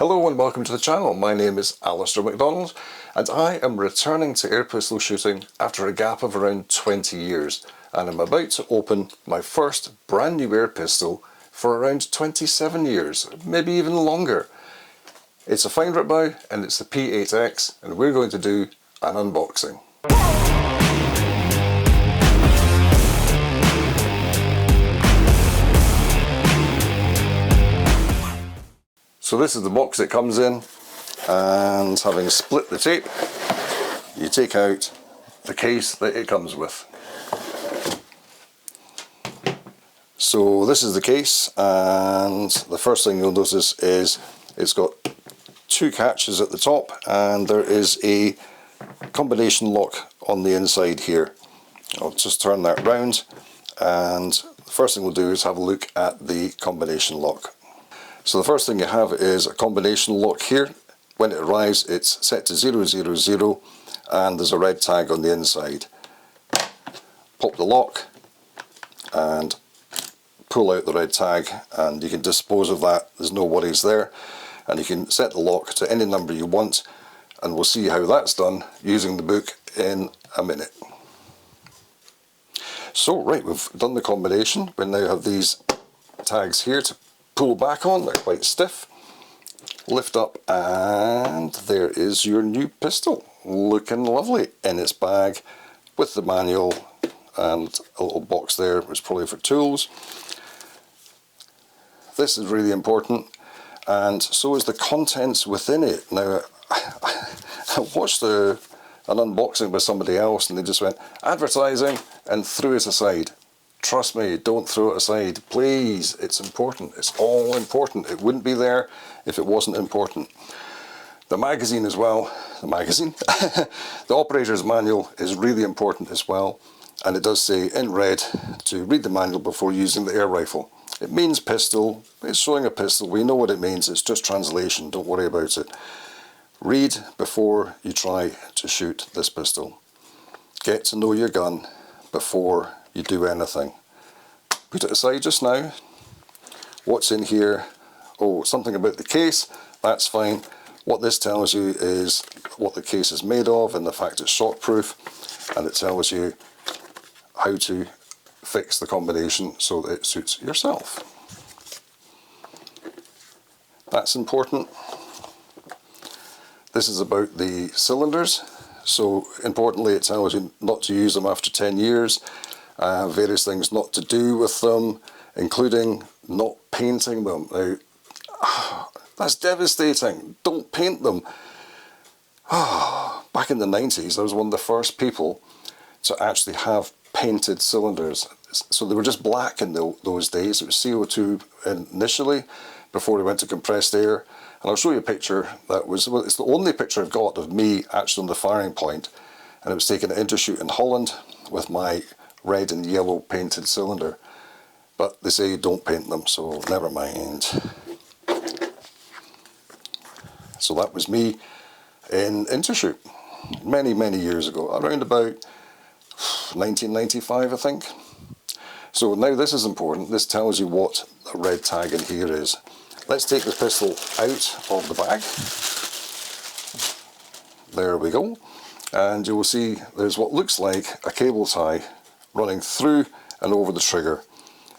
Hello and welcome to the channel. My name is Alistair MacDonald and I am returning to air pistol shooting after a gap of around 20 years, and I'm about to open my first brand new air pistol for around 27 years, maybe even longer. It's a Feinwerkbau and it's the P8X, and we're going to do an unboxing. So this is the box it comes in, and having split the tape, you take out the case that it comes with. So this is the case, and the first thing you'll notice is it's got two catches at the top and there is a combination lock on the inside here. I'll just turn that round, and the first thing we'll do is have a look at the combination lock. So the first thing you have is a combination lock here. When it arrives, it's set to 000 and there's a red tag on the inside. Pop the lock and pull out the red tag, and you can dispose of that. There's no worries there, and you can set the lock to any number you want, and we'll see how that's done using the book in a minute. So right, we've done the combination. We now have these tags here to pull back on. They're quite stiff. Lift up and there is your new pistol, looking lovely in its bag with the manual and a little box there which is probably for tools. This is really important, and so is the contents within it. Now I watched an unboxing by somebody else and they just went advertising and threw it aside. Trust me, don't throw it aside, please. It's important. It's all important. It wouldn't be there if it wasn't important. The magazine as well, the operator's manual is really important as well, and it does say in red to read the manual before using the air rifle. It means pistol, it's showing a pistol, we know what it means, it's just translation, don't worry about it. Read before you try to shoot this pistol. Get to know your gun before you do anything. Put it aside just now. What's in here? Oh, something about the case, that's fine. What this tells you is what the case is made of and the fact it's shockproof, and it tells you how to fix the combination so that it suits yourself. That's important. This is about the cylinders. So importantly, it tells you not to use them after 10 years. Various things not to do with them, including not painting them. Now, that's devastating. Don't paint them. Back in the 90s, I was one of the first people to actually have painted cylinders. So they were just black in those days. It was CO2 initially, before we went to compressed air. And I'll show you a picture that was, well, it's the only picture I've got of me actually on the firing point, and it was taken at Intershoot in Holland with my red and yellow painted cylinder. But they say don't paint them, so never mind. So that was me in Intershoot many, many years ago, around about 1995, I think. So now this is important. This tells you what the red tag in here is. Let's take the pistol out of the bag. There we go. And you will see there's what looks like a cable tie running through and over the trigger.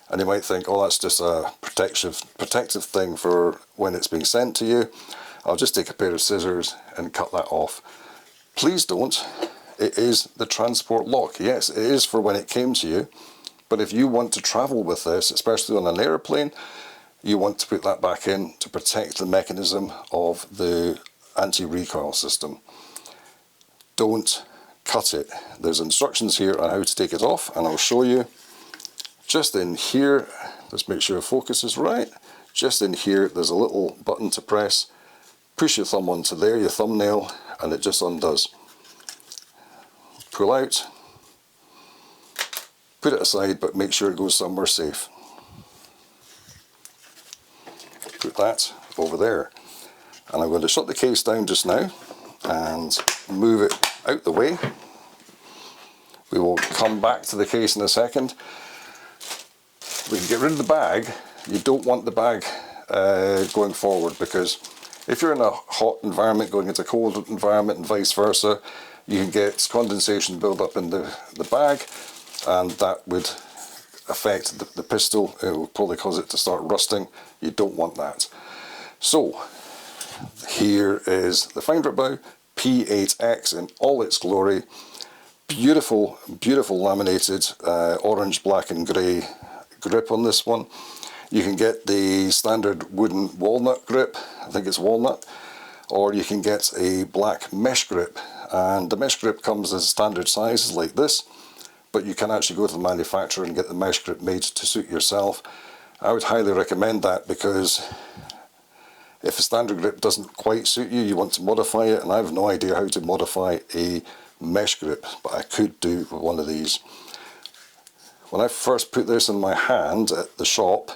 And you might think, oh, that's just a protective thing for when it's being sent to you. I'll just take a pair of scissors and cut that off. Please don't. It is the transport lock. Yes, it is for when it came to you. But if you want to travel with this, especially on an airplane, you want to put that back in to protect the mechanism of the anti-recoil system. Don't cut it. There's instructions here on how to take it off, and I'll show you. Just in here, let's make sure focus is right. Just in here, there's a little button to press. Push your thumb onto there, your thumbnail, and it just undoes. Pull out. Put it aside, but make sure it goes somewhere safe. Put that over there. And I'm going to shut the case down just now and move it out the way. We will come back to the case in a second. We can get rid of the bag. You don't want the bag going forward, because If you're in a hot environment going into a cold environment and vice versa, you can get condensation build up in the bag, and that would affect the pistol. It will probably cause it to start rusting. You don't want that. So here is the Feinwerkbau P8X in all its glory. Beautiful, beautiful laminated orange, black and grey grip on this one. You can get the standard wooden walnut grip, I think it's walnut, or you can get a black mesh grip, and the mesh grip comes as standard sizes like this, but you can actually go to the manufacturer and get the mesh grip made to suit yourself. I would highly recommend that, because if a standard grip doesn't quite suit you, you want to modify it, and I have no idea how to modify a mesh grip, but I could do with one of these. When I first put this in my hand at the shop,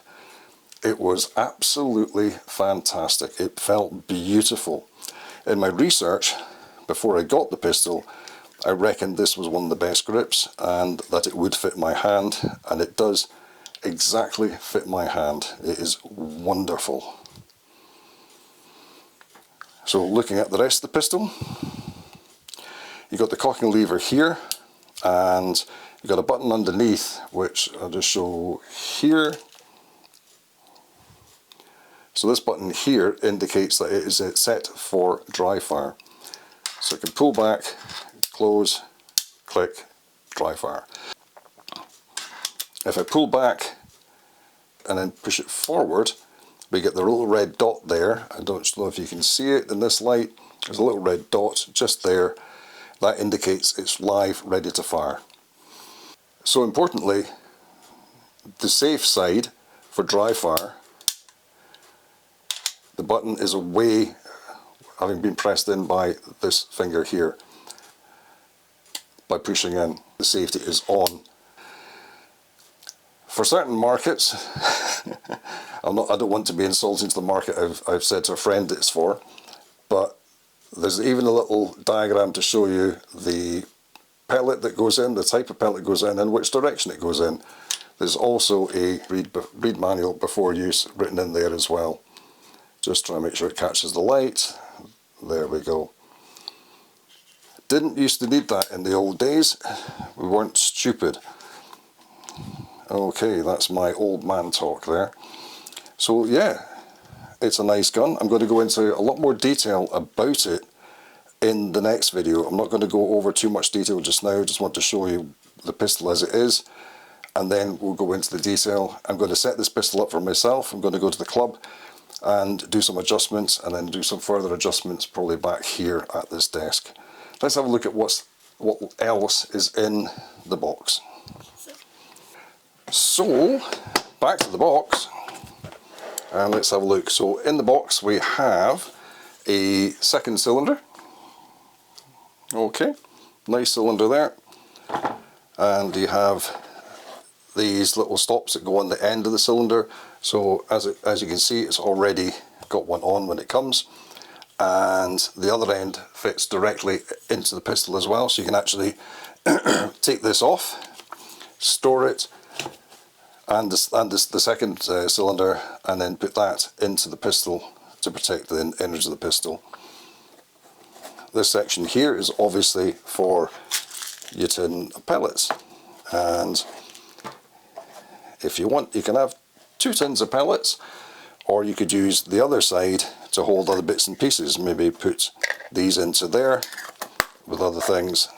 it was absolutely fantastic. It felt beautiful. In my research, before I got the pistol, I reckoned this was one of the best grips and that it would fit my hand, and it does exactly fit my hand. It is wonderful. So looking at the rest of the pistol, you've got the cocking lever here, and you've got a button underneath, which I'll just show here. So this button here indicates that it is set for dry fire. So I can pull back, close, click, dry fire. If I pull back and then push it forward, we get the little red dot there. I don't know if you can see it in this light. There's a little red dot just there. That indicates it's live, ready to fire. So importantly, the safe side for dry fire, the button is away, having been pressed in by this finger here. By pushing in, the safety is on. For certain markets, I don't want to be insulting to the market I've said to a friend it's for, but there's even a little diagram to show you the pellet that goes in, the type of pellet goes in, and which direction it goes in. There's also a read manual before use written in there as well. Just try to make sure it catches the light. There we go. Didn't used to need that in the old days. We weren't stupid. Okay, that's my old man talk there. So yeah, it's a nice gun. I'm going to go into a lot more detail about it in the next video. I'm not going to go over too much detail just now. I just want to show you the pistol as it is, and then we'll go into the detail. I'm going to set this pistol up for myself. I'm going to go to the club and do some adjustments, and then do some further adjustments probably back here at this desk. Let's have a look at what else is in the box. So back to the box, and let's have a look. So in the box we have a second cylinder. Okay, nice cylinder there, and you have these little stops that go on the end of the cylinder. So as you can see, it's already got one on when it comes, and the other end fits directly into the pistol as well, so you can actually take this off, store it, and the second cylinder, and then put that into the pistol to protect the innards of the pistol. This section here is obviously for your tin pellets, and if you want, you can have 2 tins of pellets, or you could use the other side to hold other bits and pieces. Maybe put these into there with other things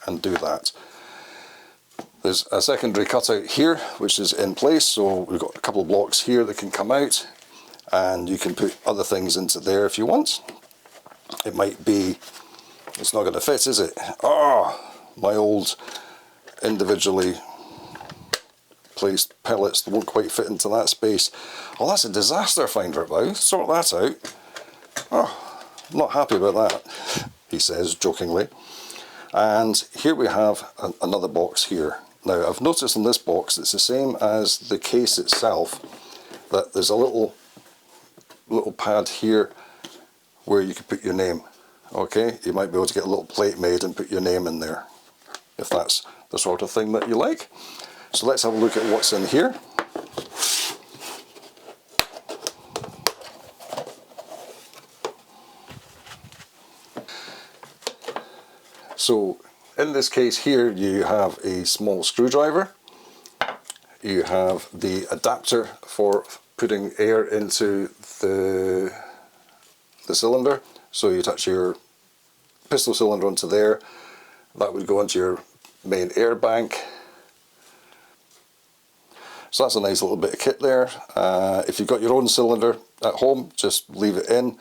and do that. There's a secondary cutout here which is in place, so we've got a couple of blocks here that can come out, and you can put other things into there if you want. It might be, it's not going to fit, is it? Oh, my old individually placed pellets won't quite fit into that space. Oh, that's a disaster, Feinwerkbau. Sort that out. Oh, I'm not happy about that, he says jokingly. And here we have another box here. Now I've noticed in this box it's the same as the case itself, that there's a little pad here where you can put your name. Okay, you might be able to get a little plate made and put your name in there, if that's the sort of thing that you like. So let's have a look at what's in here. So in this case here you have a small screwdriver, you have the adapter for putting air into the cylinder, so you touch your pistol cylinder onto there, that would go into your main air bank. So that's a nice little bit of kit there. If you've got your own cylinder at home, just leave it in,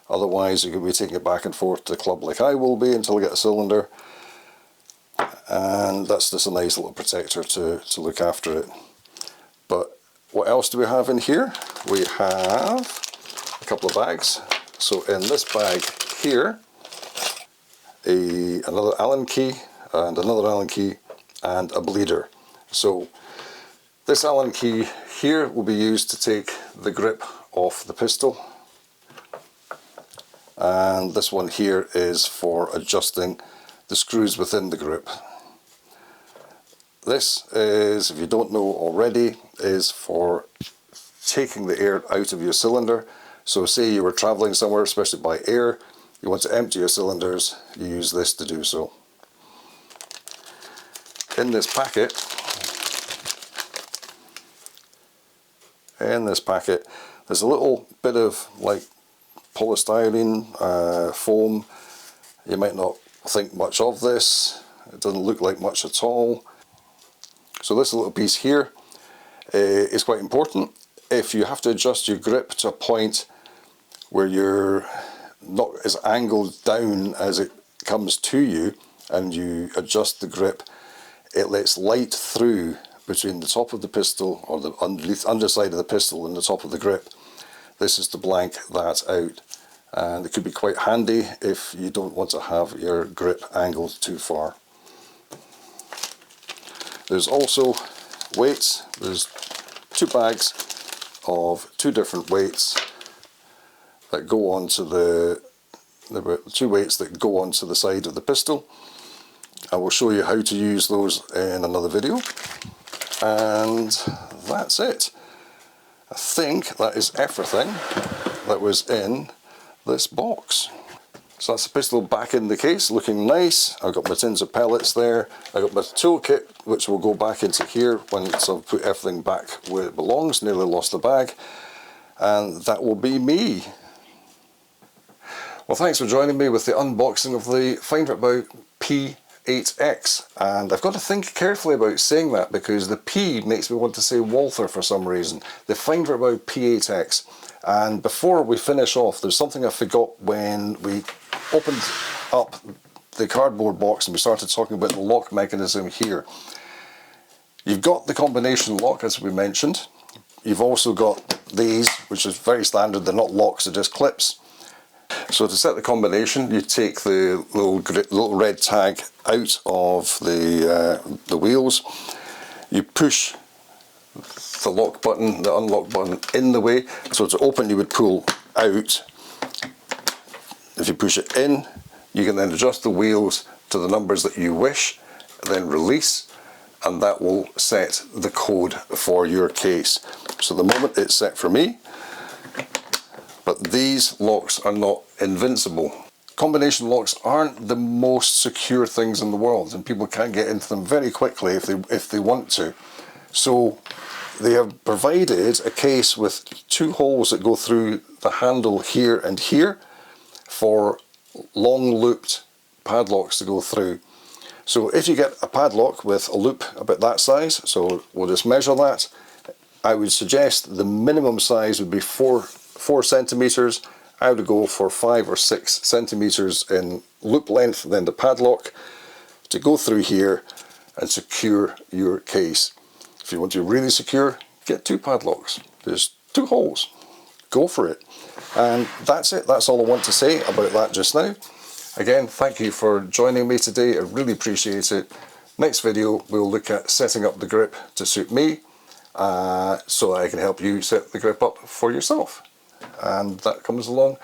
otherwise you're going to be taking it back and forth to the club like I will be until I get a cylinder. And that's just a nice little protector to look after it. But what else do we have in here? We have a couple of bags. So in this bag here, another Allen key and another Allen key and a bleeder. So this Allen key here will be used to take the grip off the pistol, and this one here is for adjusting the screws within the grip. This is, if you don't know already, is for taking the air out of your cylinder. So say you were travelling somewhere, especially by air, you want to empty your cylinders, you use this to do so. In this packet, there's a little bit of like polystyrene foam. You might not think much of this, it doesn't look like much at all. So this little piece here is quite important. If you have to adjust your grip to a point where you're not as angled down as it comes to you, and you adjust the grip, it lets light through between the top of the pistol, or the underside of the pistol and the top of the grip. This is to blank that out, and it could be quite handy if you don't want to have your grip angled too far. There's also weights. There's 2 bags of 2 different weights that go onto the 2 weights that go onto the side of the pistol. I will show you how to use those in another video. And that's it. I think that is everything that was in this box. So that's the pistol back in the case, looking nice. I've got my tins of pellets there. I've got my toolkit, which will go back into here once I've put everything back where it belongs. Nearly lost the bag. And that will be me. Well, thanks for joining me with the unboxing of the Feinwerkbau P8X. And I've got to think carefully about saying that, because the P makes me want to say Walther for some reason. The Feinwerkbau P8X. And before we finish off, there's something I forgot when we opened up the cardboard box and we started talking about the lock mechanism here. You've got the combination lock, as we mentioned. You've also got these, which is very standard. They're not locks, they're just clips. So to set the combination, you take the little red tag out of the wheels. You push the lock button, the unlock button in the way. So to open, you would pull out. If you push it in, you can then adjust the wheels to the numbers that you wish, then release, and that will set the code for your case. So the moment it's set for me, but these locks are not invincible. Combination locks aren't the most secure things in the world, and people can get into them very quickly if they want to. So they have provided a case with 2 holes that go through the handle here and here for long looped padlocks to go through. So if you get a padlock with a loop about that size, so we'll just measure that, I would suggest the minimum size would be 4 centimeters. I would go for 5 or 6 centimeters in loop length, then the padlock to go through here and secure your case. If you want to really secure, get 2 padlocks. There's 2 holes. Go for it. And that's it. That's all I want to say about that just now. Again, thank you for joining me today. I really appreciate it. Next video, we'll look at setting up the grip to suit me, so I can help you set the grip up for yourself. And that comes along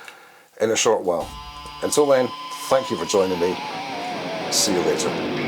in a short while. Until then, thank you for joining me. See you later.